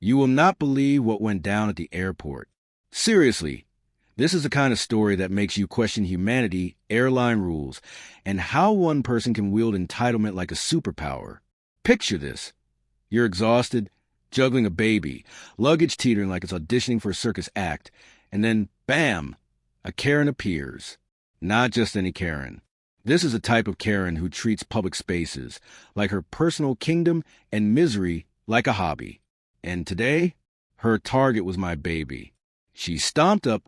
You will not believe what went down at the airport. Seriously, this is the kind of story that makes you question humanity, airline rules, and how one person can wield entitlement like a superpower. Picture this. You're exhausted, juggling a baby, luggage teetering like it's auditioning for a circus act, and then, bam, a Karen appears. Not just any Karen. This is a type of Karen who treats public spaces like her personal kingdom and misery like a hobby. And today, her target was my baby. She stomped up,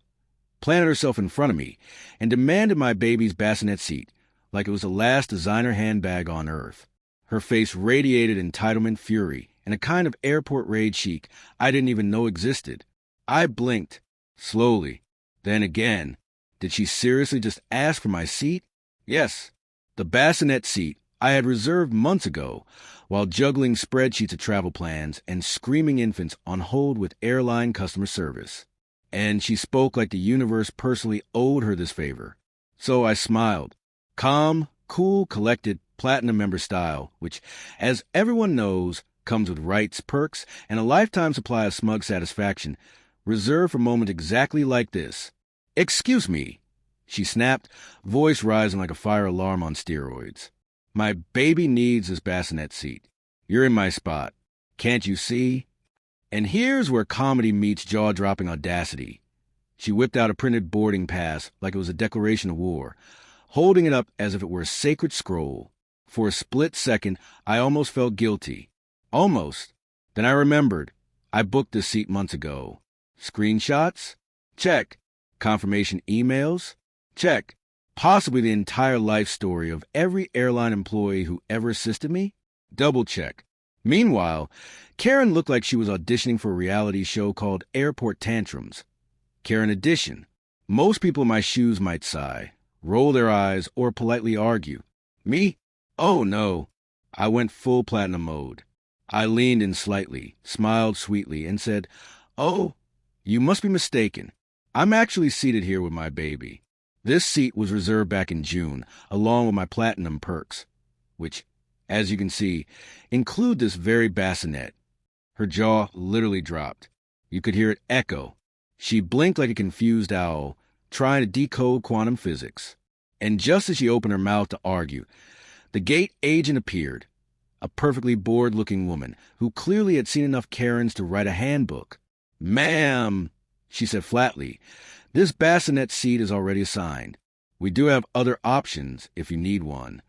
planted herself in front of me, and demanded my baby's bassinet seat like it was the last designer handbag on earth. Her face radiated entitlement fury and a kind of airport raid chic I didn't even know existed. I blinked, slowly. Then again. Did she seriously just ask for my seat? Yes, the bassinet seat I had reserved months ago, while juggling spreadsheets of travel plans and screaming infants on hold with airline customer service. And she spoke like the universe personally owed her this favor. So I smiled. Calm, cool, collected, platinum member style, which, as everyone knows, comes with rights, perks, and a lifetime supply of smug satisfaction, reserved for moments exactly like this. "Excuse me," she snapped, voice rising like a fire alarm on steroids. "My baby needs this bassinet seat. You're in my spot. Can't you see?" And here's where comedy meets jaw-dropping audacity. She whipped out a printed boarding pass like it was a declaration of war, holding it up as if it were a sacred scroll. For a split second, I almost felt guilty. Almost. Then I remembered. I booked this seat months ago. Screenshots? Check. Confirmation emails? Check. Possibly the entire life story of every airline employee who ever assisted me? Double check. Meanwhile, Karen looked like she was auditioning for a reality show called Airport Tantrums. Karen Edition. Most people in my shoes might sigh, roll their eyes, or politely argue. Me? Oh no. I went full platinum mode. I leaned in slightly, smiled sweetly, and said, "Oh, you must be mistaken. I'm actually seated here with my baby. This seat was reserved back in June, along with my platinum perks, which, as you can see, include this very bassinet." Her jaw literally dropped. You could hear it echo. She blinked like a confused owl, trying to decode quantum physics. And just as she opened her mouth to argue, the gate agent appeared, a perfectly bored-looking woman who clearly had seen enough Karens to write a handbook. "Ma'am," she said flatly, "this bassinet seat is already assigned. We do have other options if you need one."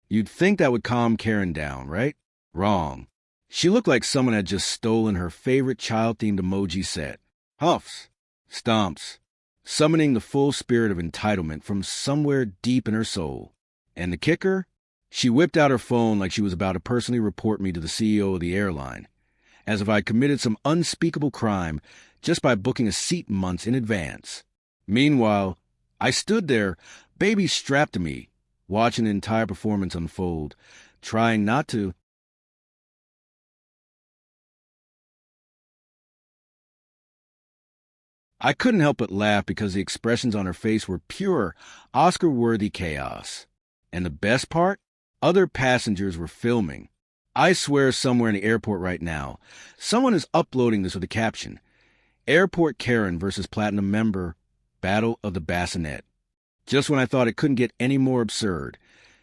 You'd think that would calm Karen down, right? Wrong. She looked like someone had just stolen her favorite child-themed emoji set. Huffs, stomps, summoning the full spirit of entitlement from somewhere deep in her soul. And the kicker? She whipped out her phone like she was about to personally report me to the CEO of the airline, as if I'd committed some unspeakable crime just by booking a seat months in advance. Meanwhile, I stood there, baby strapped to me, watching the entire performance unfold, trying not to. I couldn't help but laugh because the expressions on her face were pure, Oscar-worthy chaos. And the best part? Other passengers were filming. I swear somewhere in the airport right now, someone is uploading this with a caption, "Airport Karen versus Platinum Member, Battle of the Bassinet." Just when I thought it couldn't get any more absurd,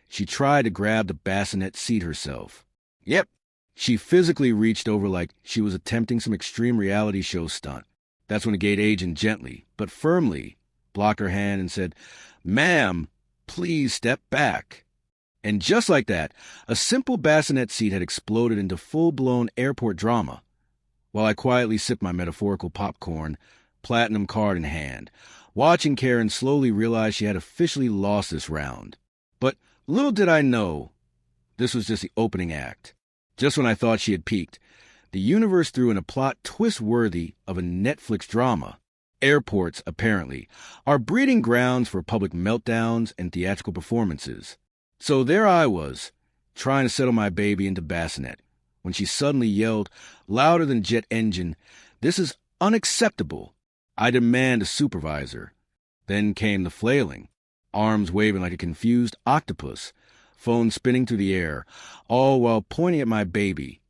she tried to grab the bassinet seat herself. Yep, she physically reached over like she was attempting some extreme reality show stunt. That's when the gate agent gently, but firmly, blocked her hand and said, "Ma'am, please step back." And just like that, a simple bassinet seat had exploded into full-blown airport drama, while I quietly sipped my metaphorical popcorn, platinum card in hand, watching Karen slowly realize she had officially lost this round. But little did I know, this was just the opening act. Just when I thought she had peaked, the universe threw in a plot twist worthy of a Netflix drama. Airports, apparently, are breeding grounds for public meltdowns and theatrical performances. So there I was, trying to settle my baby into bassinet, when she suddenly yelled, louder than a jet engine, "This is unacceptable. I demand a supervisor." Then came the flailing, arms waving like a confused octopus, phone spinning through the air, all while pointing at my baby,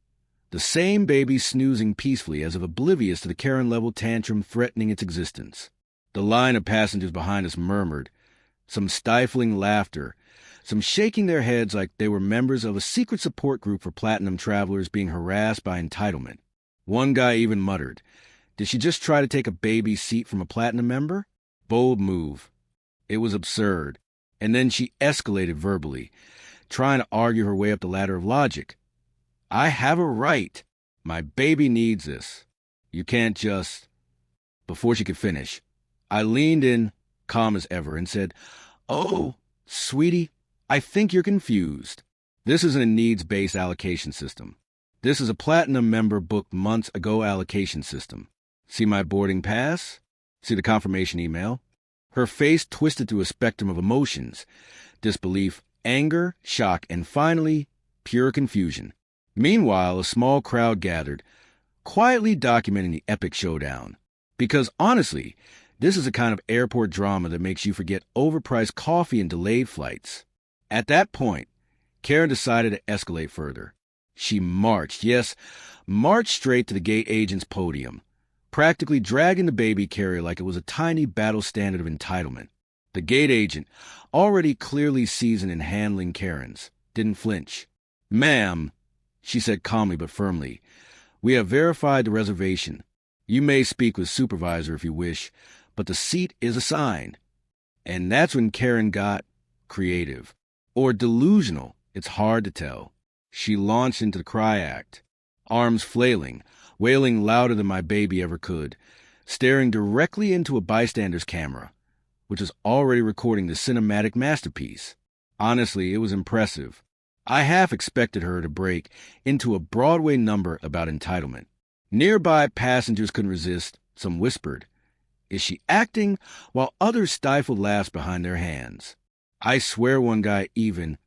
The same baby snoozing peacefully as if oblivious to the Karen-level tantrum threatening its existence. The line of passengers behind us murmured, some stifling laughter, some shaking their heads like they were members of a secret support group for platinum travelers being harassed by entitlement. One guy even muttered, "Did she just try to take a baby seat from a platinum member? Bold move." It was absurd. And then she escalated verbally, trying to argue her way up the ladder of logic. "I have a right. My baby needs this. You can't just..." Before she could finish, I leaned in, calm as ever, and said, "Oh, sweetie, I think you're confused. This isn't a needs-based allocation system. This is a platinum member booked months ago allocation system. See my boarding pass? See the confirmation email?" Her face twisted through a spectrum of emotions: disbelief, anger, shock, and finally, pure confusion. Meanwhile, a small crowd gathered, quietly documenting the epic showdown. Because honestly, this is a kind of airport drama that makes you forget overpriced coffee and delayed flights. At that point, Karen decided to escalate further. She marched, yes, marched straight to the gate agent's podium, practically dragging the baby carrier like it was a tiny battle standard of entitlement. The gate agent, already clearly seasoned in handling Karens, didn't flinch. "Ma'am," she said calmly but firmly, "we have verified the reservation. You may speak with supervisor if you wish, but the seat is assigned." And that's when Karen got creative. Or delusional, it's hard to tell. She launched into the cry act, arms flailing, wailing louder than my baby ever could, staring directly into a bystander's camera, which was already recording the cinematic masterpiece. Honestly, it was impressive. I half expected her to break into a Broadway number about entitlement. Nearby passengers couldn't resist. Some whispered, "Is she acting?" while others stifled laughs behind their hands. I swear one guy even...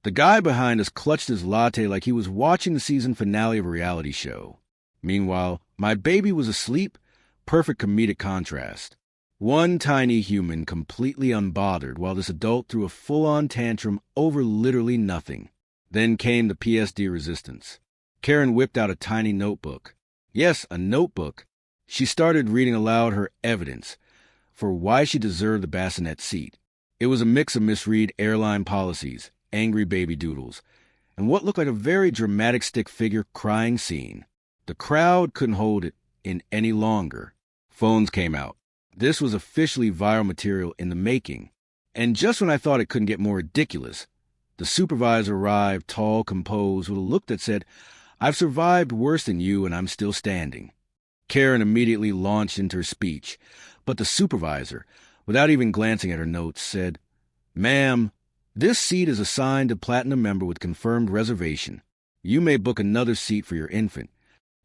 The guy behind us clutched his latte like he was watching the season finale of a reality show. Meanwhile, my baby was asleep, perfect comedic contrast. One tiny human completely unbothered while this adult threw a full-on tantrum over literally nothing. Then came the PSD resistance. Karen whipped out a tiny notebook. Yes, a notebook. She started reading aloud her evidence for why she deserved the Bassinet seat. It was a mix of misread airline policies, angry baby doodles, and what looked like a very dramatic stick figure crying scene. The crowd couldn't hold it in any longer. Phones came out. This was officially viral material in the making. And just when I thought it couldn't get more ridiculous, the supervisor arrived, tall, composed, with a look that said, "I've survived worse than you and I'm still standing." Karen immediately launched into her speech, but the supervisor, without even glancing at her notes, said, "Ma'am, this seat is assigned to platinum member with confirmed reservation. You may book another seat for your infant."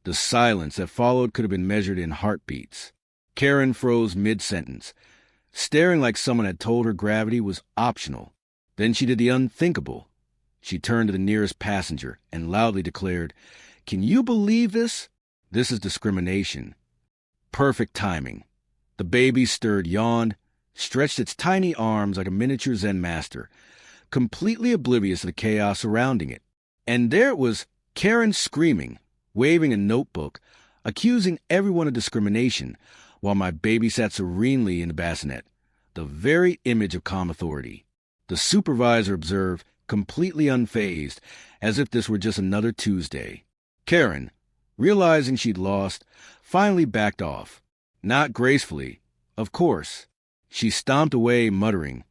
The silence that followed could have been measured in heartbeats. Karen froze mid-sentence, staring like someone had told her gravity was optional. Then she did the unthinkable. She turned to the nearest passenger and loudly declared, "Can you believe this? This is discrimination." Perfect timing. The baby stirred, yawned, stretched its tiny arms like a miniature Zen master, completely oblivious to the chaos surrounding it. And there it was, Karen screaming, waving a notebook, accusing everyone of discrimination, while my baby sat serenely in the bassinet, the very image of calm authority. The supervisor observed, completely unfazed, as if this were just another Tuesday. Karen, realizing she'd lost, finally backed off. Not gracefully, of course. She stomped away, muttering,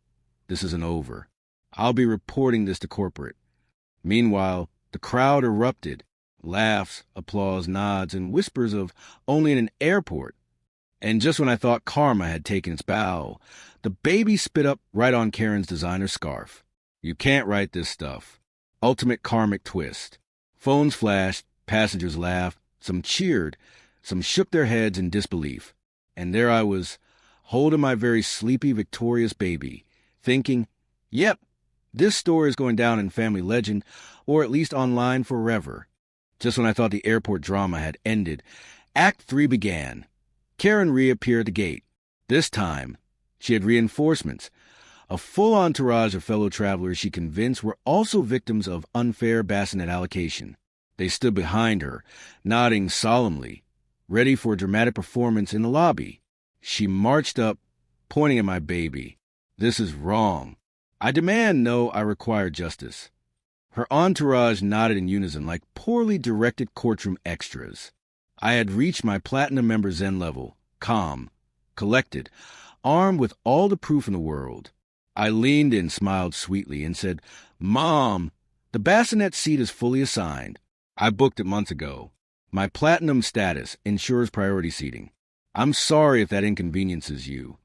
"This isn't over. I'll be reporting this to corporate." Meanwhile, the crowd erupted. Laughs, applause, nods, and whispers of "only in an airport." And just when I thought karma had taken its bow, the baby spit up right on Karen's designer scarf. You can't write this stuff. Ultimate karmic twist. Phones flashed, passengers laughed, some cheered, some shook their heads in disbelief. And there I was, holding my very sleepy, victorious baby, thinking, yep, this story is going down in family legend, or at least online forever. Just when I thought the airport drama had ended, Act 3 began. Karen reappeared at the gate. This time, she had reinforcements, a full entourage of fellow travelers she convinced were also victims of unfair bassinet allocation. They stood behind her, nodding solemnly, ready for a dramatic performance in the lobby. She marched up, pointing at my baby. "This is wrong. I demand no, I require justice." Her entourage nodded in unison like poorly directed courtroom extras. I had reached my platinum member Zen level, calm, collected, armed with all the proof in the world. I leaned in, smiled sweetly, and said, "Mom, the Bassinet seat is fully assigned. I booked it months ago. My platinum status ensures priority seating. I'm sorry if that inconveniences you."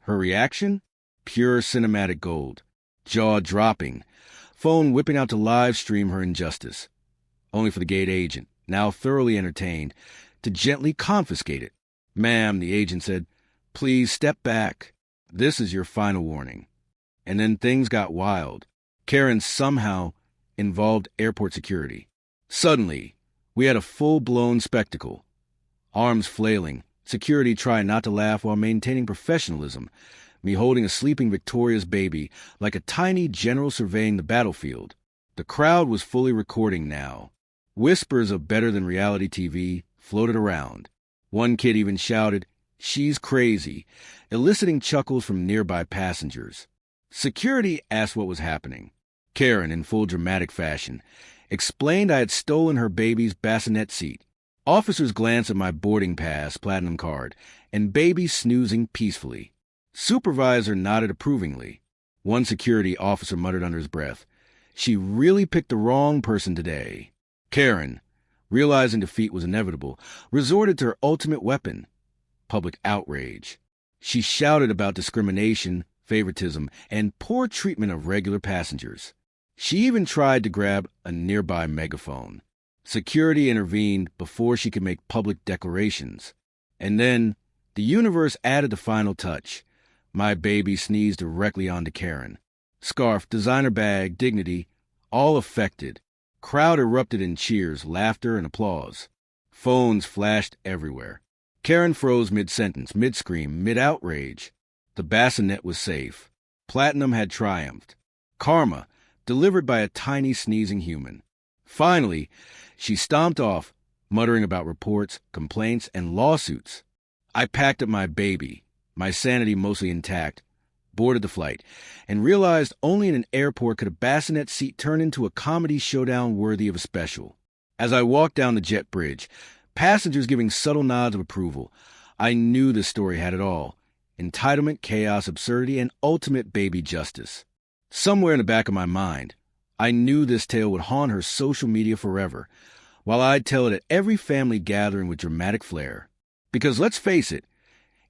Her reaction? Pure cinematic gold. Jaw dropping. Phone whipping out to live stream her injustice. Only for the gate agent, now thoroughly entertained, to gently confiscate it. "Ma'am," the agent said, "please step back. This is your final warning." And then things got wild. Karen somehow involved airport security. Suddenly, we had a full-blown spectacle. Arms flailing, security trying not to laugh while maintaining professionalism, me holding a sleeping Victoria's baby like a tiny general surveying the battlefield. The crowd was fully recording now. Whispers of better-than-reality TV floated around. One kid even shouted, "She's crazy," eliciting chuckles from nearby passengers. Security asked what was happening. Karen, in full dramatic fashion, explained I had stolen her baby's bassinet seat. Officers glanced at my boarding pass platinum card, and baby snoozing peacefully. Supervisor nodded approvingly. One security officer muttered under his breath, "She really picked the wrong person today." Karen, realizing defeat was inevitable, resorted to her ultimate weapon, public outrage. She shouted about discrimination, favoritism, and poor treatment of regular passengers. She even tried to grab a nearby megaphone. Security intervened before she could make public declarations. And then, the universe added the final touch. My baby sneezed directly onto Karen. Scarf, designer bag, dignity, all affected. Crowd erupted in cheers, laughter, and applause. Phones flashed everywhere. Karen froze mid-sentence, mid-scream, mid-outrage. The bassinet was safe. Platinum had triumphed. Karma, delivered by a tiny sneezing human. Finally, she stomped off, muttering about reports, complaints, and lawsuits. I packed up my baby, my sanity mostly intact, boarded the flight, and realized only in an airport could a bassinet seat turn into a comedy showdown worthy of a special. As I walked down the jet bridge, passengers giving subtle nods of approval, I knew this story had it all: entitlement, chaos, absurdity, and ultimate baby justice. Somewhere in the back of my mind, I knew this tale would haunt her social media forever, while I'd tell it at every family gathering with dramatic flair. Because let's face it,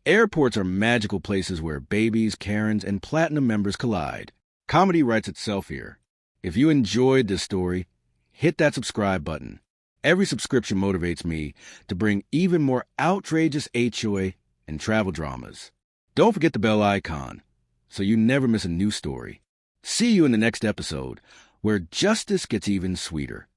airports are magical places where babies, Karens, and platinum members collide. Comedy writes itself here. If you enjoyed this story, hit that subscribe button. Every subscription motivates me to bring even more outrageous HOA and travel dramas. Don't forget the bell icon so you never miss a new story. See you in the next episode, where justice gets even sweeter.